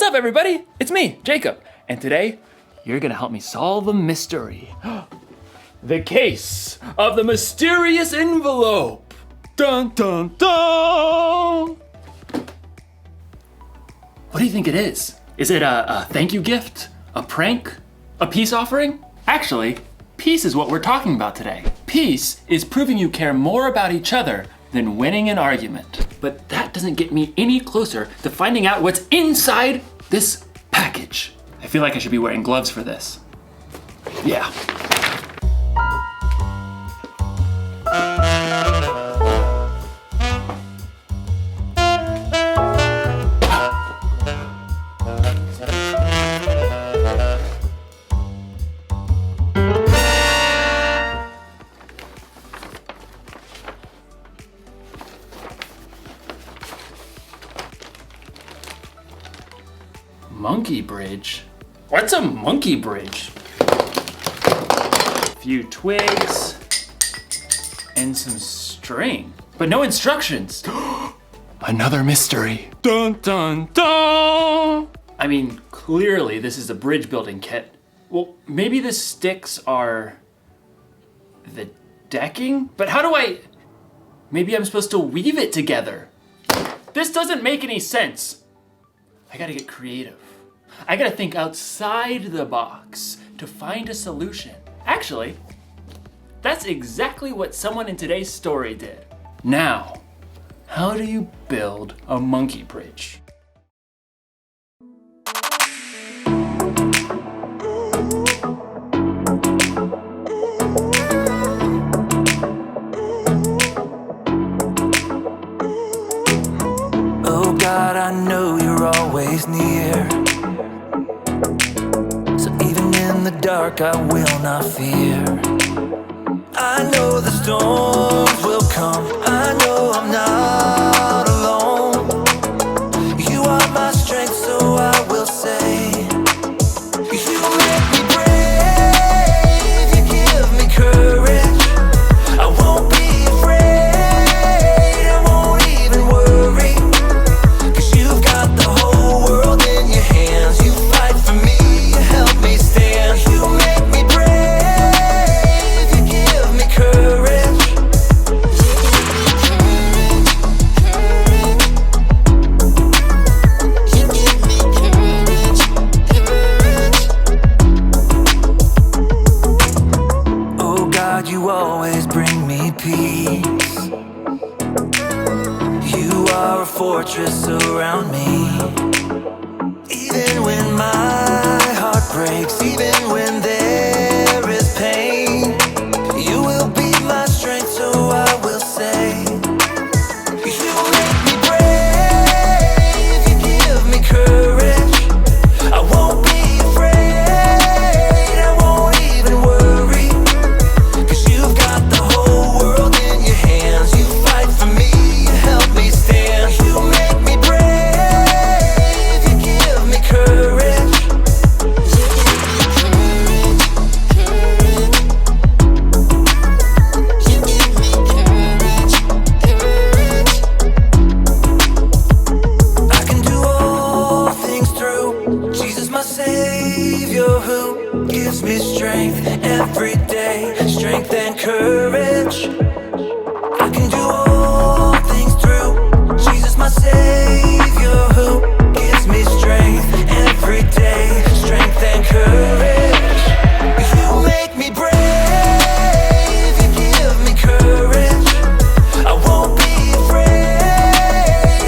up, everybody? It's me, Jacob. And today, you're gonna help me solve a mystery. The case of the mysterious envelope. Dun, dun, dun! What do you think it is? Is it a thank you gift? A prank? A peace offering? Actually, peace is what we're talking about today. Peace is proving you care more about each other than winning an argument. But that doesn't get me any closer to finding out what's inside this package. I feel like I should be wearing gloves for this. Yeah. Monkey bridge? What's a monkey bridge? A few twigs and some string, but no instructions. Another mystery. Dun dun dun! I mean, clearly this is a bridge building kit. Well, maybe the sticks are the decking? But how do maybe I'm supposed to weave it together. This doesn't make any sense. I gotta get creative. I gotta think outside the box to find a solution. Actually, that's exactly what someone in today's story did. Now, how do you build a monkey bridge? Oh God, I know you're always near. So even in the dark, I will not fear. I know the storms will come. I know I'm not alone. You are my strength, so I will say, you make me brave. You give me courage. I won't be afraid. I won't even worry. 'Cause you've got the whole world in your hands. You fight for me. You help me stand. You make me brave. You give me courage. Oh God, you always bring me peace. You are a fortress around me. Even when my heart breaks, even when there is pain, you will be my strength, so I will say, you make me brave. You give me courage. I won't be afraid. I won't even worry. 'Cause you've got the whole world in your hands. You fight for me. You help me stand. You make me brave. You give me courage. I can do all things through Jesus, my Savior, who gives me strength every day, strength and courage. I can do all things through Jesus, my Savior, who gives me strength every day, strength and courage. You make me brave. You give me courage. I won't be afraid.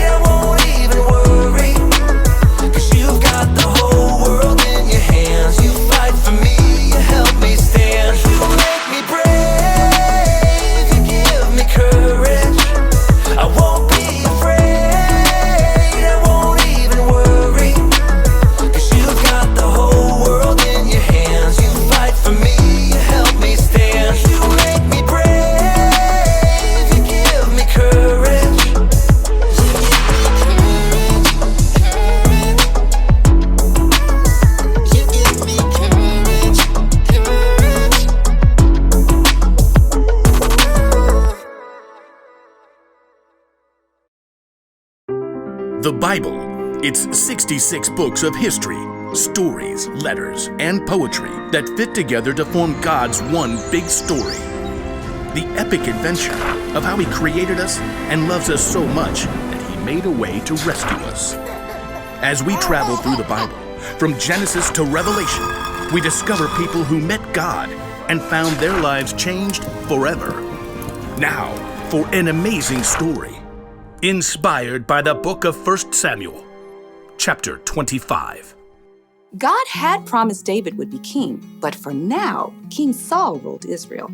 I won't even worry. 'Cause you've got the whole world in your hands. You fight for me. You help me stand. You make me brave. You give me courage. I won't be afraid. I won't even worry. 'Cause you've got the whole world in your hands. You fight for me. You help me stand. You make me brave. You give me courage. The Bible, It's 66 books of history, stories, letters, and poetry that fit together to form God's one big story. The epic adventure of how He created us and loves us so much that He made a way to rescue us. As we travel through the Bible, from Genesis to Revelation, we discover people who met God and found their lives changed forever. Now, for an amazing story, inspired by the book of 1 Samuel, chapter 25. God had promised David would be king, but for now, King Saul ruled Israel.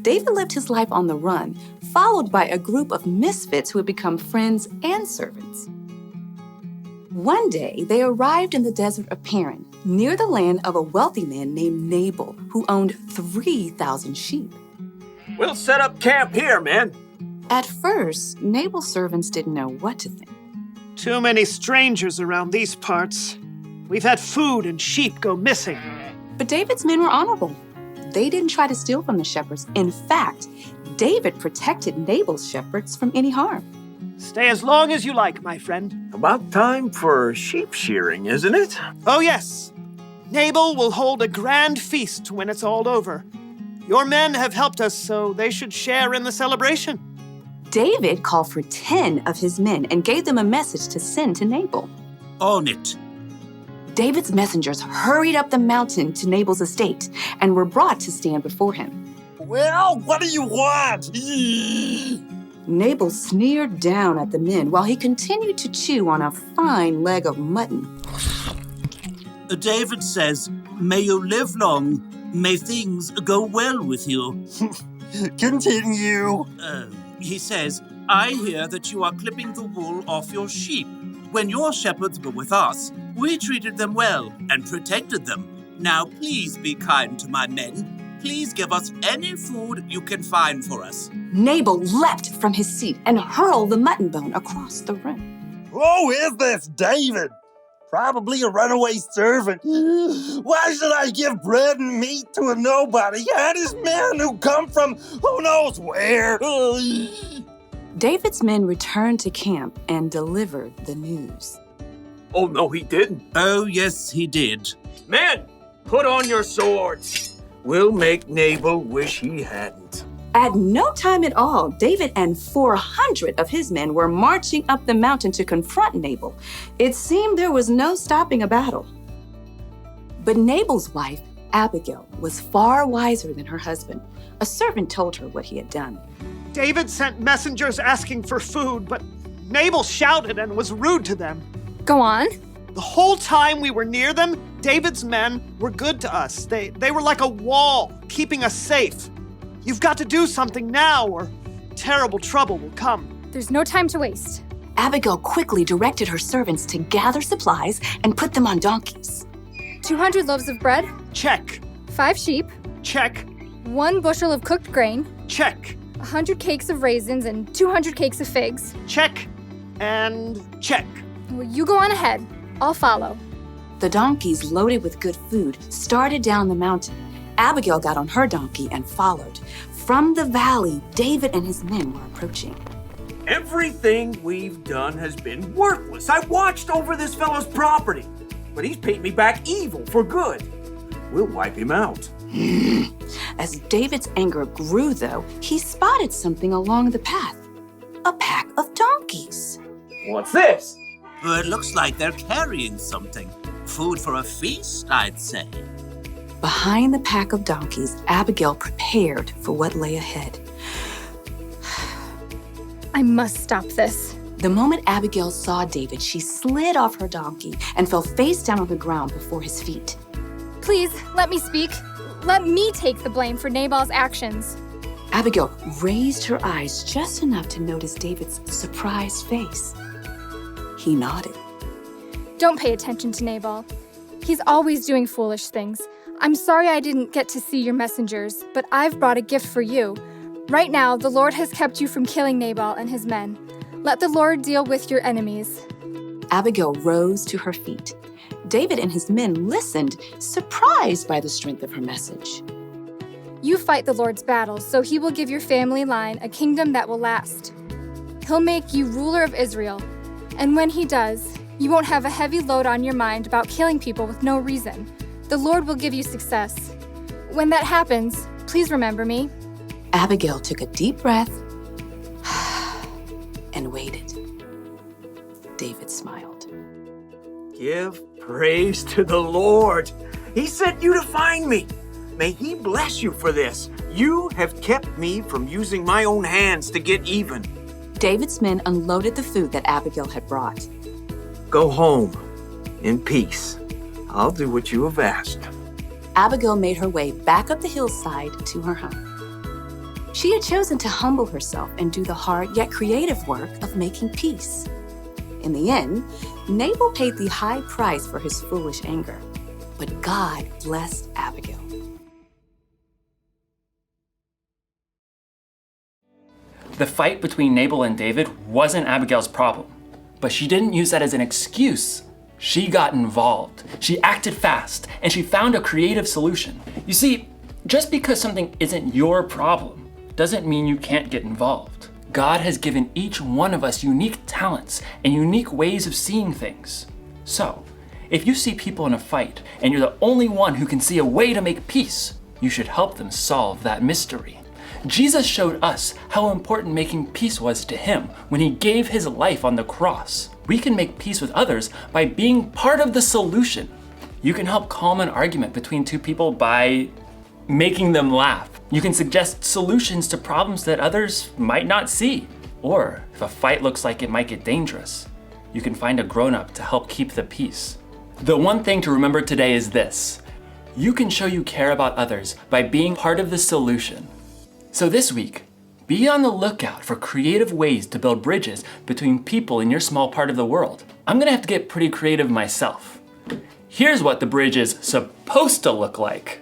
David lived his life on the run, followed by a group of misfits who had become friends and servants. One day, they arrived in the desert of Paran, near the land of a wealthy man named Nabal, who owned 3,000 sheep. We'll set up camp here, man. At first, Nabal's servants didn't know what to think. Too many strangers around these parts. We've had food and sheep go missing. But David's men were honorable. They didn't try to steal from the shepherds. In fact, David protected Nabal's shepherds from any harm. Stay as long as you like, my friend. About time for sheep shearing, isn't it? Oh, yes. Nabal will hold a grand feast when it's all over. Your men have helped us, so they should share in the celebration. David called for 10 of his men and gave them a message to send to Nabal. On it. David's messengers hurried up the mountain to Nabal's estate and were brought to stand before him. Well, what do you want? Nabal sneered down at the men while he continued to chew on a fine leg of mutton. David says, "May you live long. May things go well with you." Continue. He says, "I hear that you are clipping the wool off your sheep. When your shepherds were with us, we treated them well and protected them. Now please be kind to my men. Please give us any food you can find for us." Nabal leapt from his seat and hurled the mutton bone across the room. Who is this David? Probably a runaway servant. Why should I give bread and meat to a nobody and his men who come from who knows where? David's men returned to camp and delivered the news. Oh, no, he didn't. Oh, yes, he did. Men, put on your swords. We'll make Nabal wish he hadn't. At no time at all, David and 400 of his men were marching up the mountain to confront Nabal. It seemed there was no stopping a battle. But Nabal's wife, Abigail, was far wiser than her husband. A servant told her what he had done. David sent messengers asking for food, but Nabal shouted and was rude to them. Go on. The whole time we were near them, David's men were good to us. They were like a wall, keeping us safe. You've got to do something now, or terrible trouble will come. There's no time to waste. Abigail quickly directed her servants to gather supplies and put them on donkeys. 200 loaves of bread. Check. 5 sheep. Check. 1 bushel of cooked grain. Check. 100 cakes of raisins and 200 cakes of figs. Check. And check. Well, you go on ahead. I'll follow. The donkeys, loaded with good food, started down the mountain. Abigail got on her donkey and followed. From the valley, David and his men were approaching. Everything we've done has been worthless. I watched over this fellow's property, but he's paid me back evil for good. We'll wipe him out. As David's anger grew, though, he spotted something along the path. A pack of donkeys. What's this? It looks like they're carrying something. Food for a feast, I'd say. Behind the pack of donkeys, Abigail prepared for what lay ahead. I must stop this. The moment Abigail saw David, she slid off her donkey and fell face down on the ground before his feet. Please, let me speak. Let me take the blame for Nabal's actions. Abigail raised her eyes just enough to notice David's surprised face. He nodded. Don't pay attention to Nabal. He's always doing foolish things. I'm sorry I didn't get to see your messengers, but I've brought a gift for you. Right now, the Lord has kept you from killing Nabal and his men. Let the Lord deal with your enemies. Abigail rose to her feet. David and his men listened, surprised by the strength of her message. You fight the Lord's battles, so he will give your family line a kingdom that will last. He'll make you ruler of Israel, and when he does, You won't have a heavy load on your mind about killing people with no reason. The Lord will give you success. When that happens, please remember me. Abigail took a deep breath and waited. David smiled. Give praise to the Lord. He sent you to find me. May he bless you for this. You have kept me from using my own hands to get even. David's men unloaded the food that Abigail had brought. Go home in peace. I'll do what you have asked. Abigail made her way back up the hillside to her home. She had chosen to humble herself and do the hard yet creative work of making peace. In the end, Nabal paid the high price for his foolish anger, but God blessed Abigail. The fight between Nabal and David wasn't Abigail's problem, but she didn't use that as an excuse. She got involved. She acted fast, and she found a creative solution. You see, just because something isn't your problem doesn't mean you can't get involved. God has given each one of us unique talents and unique ways of seeing things. So, if you see people in a fight and you're the only one who can see a way to make peace, you should help them solve that mystery. Jesus showed us how important making peace was to him when he gave his life on the cross. We can make peace with others by being part of the solution. You can help calm an argument between two people by making them laugh. You can suggest solutions to problems that others might not see. Or if a fight looks like it might get dangerous, you can find a grown-up to help keep the peace. The one thing to remember today is this: you can show you care about others by being part of the solution. So this week, be on the lookout for creative ways to build bridges between people in your small part of the world. I'm gonna have to get pretty creative myself. Here's what the bridge is supposed to look like.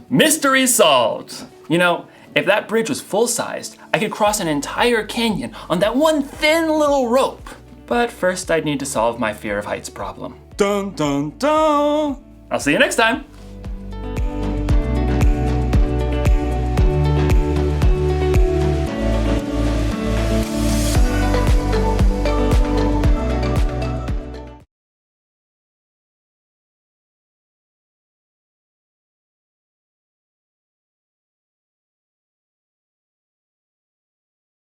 Mystery solved. You know, if that bridge was full-sized, I could cross an entire canyon on that one thin little rope. But first I'd need to solve my fear of heights problem. Dun dun dun! I'll see you next time.